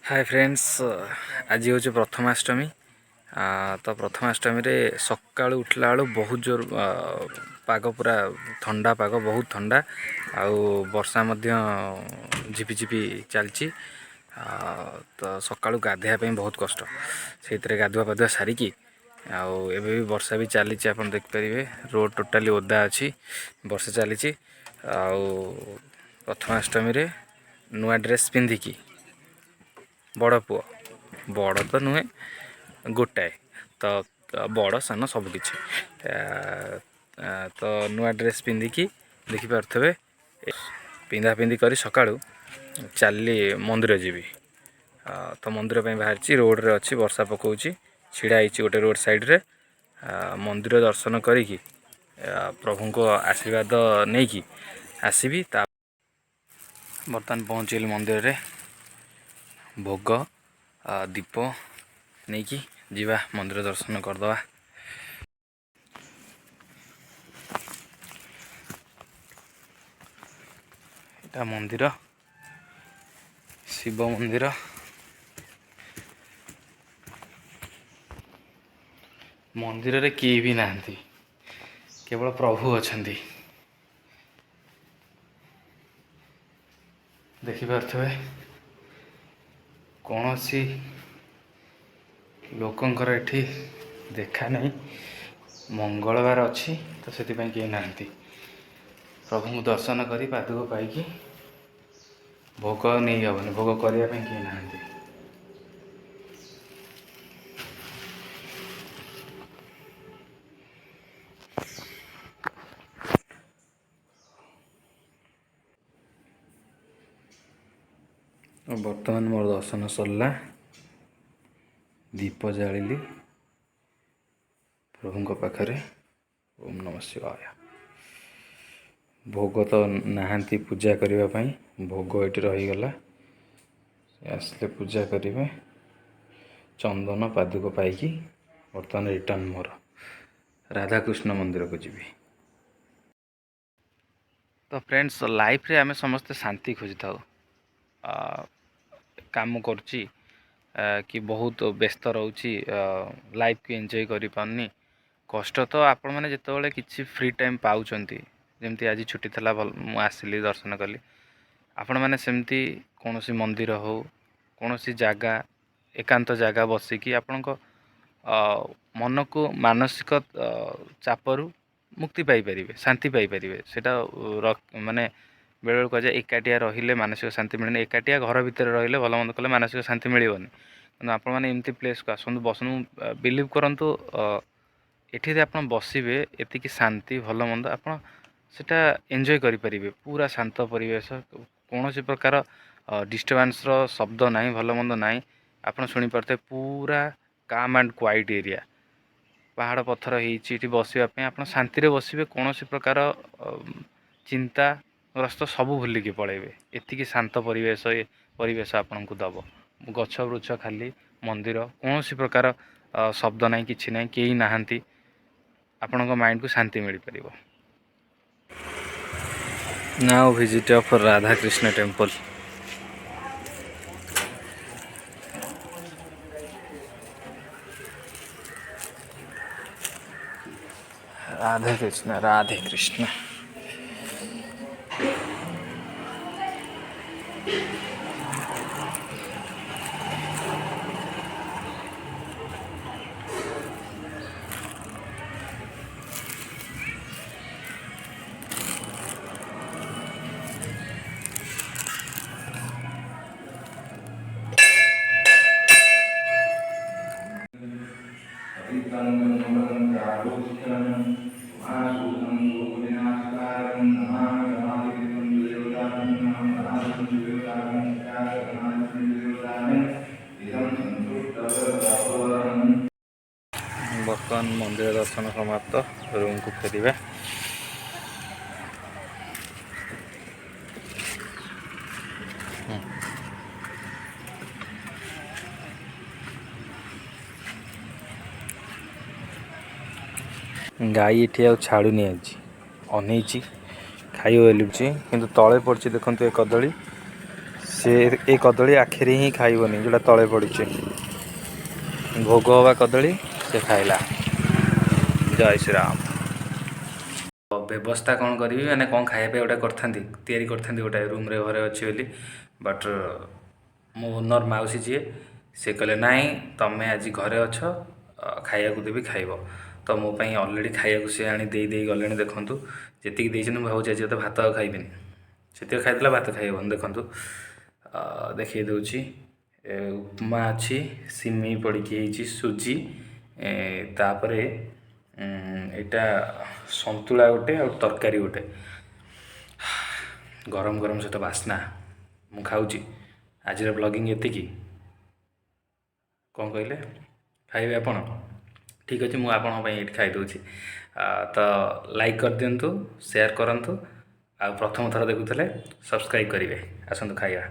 Hi friends, आज हूँ प्रथमाष्टमी। तो प्रथमाष्टमी रे सकाळु उठला बेलू बहुत जोर पाग पूरा ठंडा पाग, बहुत ठंडा आउ वर्षा मध्य झिपिझिपि चलची। तो सकाळु गाधेया बहुत कष्ट से गाधुआ पाधुआ सारिकी आउ एबे भी वर्षा भी चली आप देखिपारे। रोड टोटाली ओदा अच्छी, वर्षा चली। आउ प्रथमाष्टमी रे नुआ ड्रेस पिंधिकी बड़ पुओ बड़ तो नुहे गोटाए तो बड़ सान सबकि तो नुआ ड्रेस पिंधिकी देखिपे पिंधा पिंधि कर सका चलली मंदिर जीवी। तो मंदिर बाहरी रोड रे अच्छी वर्षा पकाऊँ छिड़ा गोटे रोड साइड रे मंदिर दर्शन करी प्रभु को आशीर्वाद नहीं कि आसबि। बर्तमान पहुँचल मंदिर रे भोग दीप नहीं कि जीवा मंदिर दर्शन करदे। एटा मंदिर शिव मंदिर। मंदिर रे किए भी नाहंती, केवल प्रभु अछंती। देखिपे कौन सी लोकंकर एठी देखा नहीं। मंगलवार अच्छी तो से कहीं नाहंती। प्रभु को दर्शन करी पादुक पाई भोग नहीं हेनी, भोग करने कहीं नाहंती। बर्तमान मोर दर्शन सरला, दीप जाली प्रभु पाखरे। ओम नमः शिवाय। भोग तो नाहंती पूजा करने, भोग ये रहीगला आसले पूजा करेंगे। चंदन पादुक पाई बर्तमान रिटर्न मोर राधाकृष्ण मंदिर को जीवी। तो फ्रेंड्स, लाइफ रे आमे समस्ते शांति खोजी था। काम करुच्ची कि बहुत व्यस्त रोची, लाइफ को एंजॉय करि पारनी। कष्ट तो आपण मैंने जिते किसी फ्री टाइम पाउचंती, जमती आज छुट्टी थला मु आसिली दर्शन कली। आपण मैंने सेमती कौन सी मंदिर हो, कौन सी जगह एकांत जगह बसिकी आपण को मन को मानसिक चापरू मुक्ति पाई परिबे, शांति पाई परिबे। सेटा माने बेले कह जाए एकाटिया रहिले मानसिक शांति मिलेनि। एकाटिया घर भितर रहिले भल मंद कले मानसिक शांति मिलबनी। कि आपण मैंने एमती प्लेस को आसतु, बसनु, बिलीव करंतु एठी आप बसवे एतिकी शांति भल मंद आप सेटा एंजॉय करि परिबे। पूरा शांत परिवेश, कौन सी प्रकार डिस्टर्बेंस रो शब्द नहीं, भल मंद नहीं। आप शुणी पारे पूरा काम एंड क्वाइट एरिया, पहाड़ पत्थर होती बसवाई आप शांति बसवे। कौन सी प्रकार चिंताग्रस्त सबू भूलिकी पलैबे। एतिकी शांत परिवेश आपन को दब। गछ वृक्ष खाली, मंदिर, कौन सी प्रकार शब्द नहीं, किसी ना कहीं नहांती। आपण माइंड को शांति मिल पार। Now visit of Radhakrishna temple. Radhe Krishna, Radhe Krishna. बर्तमान मंदिर दर्शन समाप्त, रूम को फेरिबा। गाई ये छाड़ुनी आज अनईची खाई बोलुची, किंतु तले पड़ी देखते कदली ସେ ଏ କଦଳୀ ଆଖିରେ ହିଁ ଖାଇବନି, ଯେଉଁଟା ତଳେ ପଡ଼ିଛି। ଭୋଗ ହବା କଦଳୀ ସେ ଖାଇଲା। ଜୟ ଶ୍ରୀରାମ। ବ୍ୟବସ୍ଥା କ'ଣ କରିବି ମାନେ କ'ଣ ଖାଇବା ପାଇଁ ଗୋଟେ କରିଥାନ୍ତି, ତିଆରି କରିଥାନ୍ତି ଗୋଟେ ରୁମ୍ରେ, ଘରେ ଅଛି ବୋଲି। ବଟ୍ ମୋ ଓନର୍ ମାଉସୀ ଯିଏ, ସେ କହିଲେ ନାଇଁ ତମେ ଆଜି ଘରେ ଅଛ, ଖାଇବାକୁ ଦେବି ଖାଇବ। ତ ମୋ ପାଇଁ ଅଲରେଡ଼ି ଖାଇବାକୁ ସେ ଆଣି ଦେଇ ଗଲେଣି। ଦେଖନ୍ତୁ ଯେତିକି ଦେଇଛନ୍ତି, ମୁଁ ଭାବୁଛି ଆଜି ତ ଭାତ ଆଉ ଖାଇବିନି। ସେତିକି ଖାଇଥିଲା, ଭାତ ଖାଇବନି। ଦେଖନ୍ତୁ ଦେଖେଇ ଦେଉଛି, ଉପମା ଅଛି, ସିମେଇ ପଡ଼ିକି ହେଇଛି, ସୁଜି, ତାପରେ ଏଇଟା ସନ୍ତୁଳା ଗୋଟେ ଆଉ ତରକାରୀ ଗୋଟେ। ଗରମ ଗରମ ସହିତ ବାସ୍ନା। ମୁଁ ଖାଉଛି। ଆଜିର ବ୍ଲଗିଂ ଏତିକି। କ'ଣ କହିଲେ, ଖାଇବେ ଆପଣ? ଠିକ୍ ଅଛି, ମୁଁ ଆପଣଙ୍କ ପାଇଁ ଏଇଠି ଖାଇଦେଉଛି। ତ ଲାଇକ୍ କରିଦିଅନ୍ତୁ, ସେୟାର କରନ୍ତୁ, ଆଉ ପ୍ରଥମ ଥର ଦେଖୁଥିଲେ ସବସ୍କ୍ରାଇବ୍ କରିବେ। ଆସନ୍ତୁ ଖାଇବା।